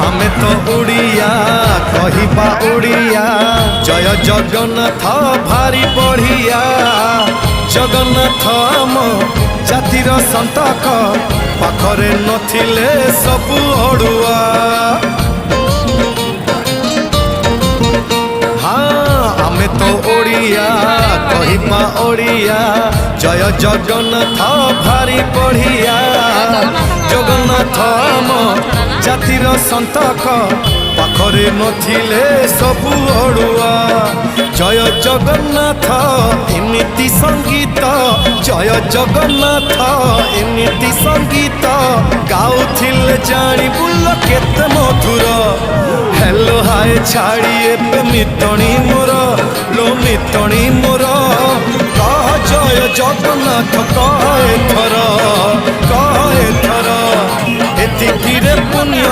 आमे तो उड़िया कहिबा उड़िया जय जगन्नाथ भारी बढ़िया जगन्नाथ आम जातिर संतक पाखरे नथिले सबु अड़ुआ आमे तो ओडिया कहिबा ओडिया जय जगन्नाथ भारी बढ़िया जगन्नाथ आम जातिर संतक पाखरे नथिले सबु अड़ुआ जय जगन्नाथ एमिति संगीत जय जगन्नाथ एमिति संगीत गाउथिले जानी बुल केते मधुर हेलो हाय छाड़ी एबे मितणी मोर लो मितणी मोर कह जय जगन्नाथ कहे थर एतिकिरे पुण्य।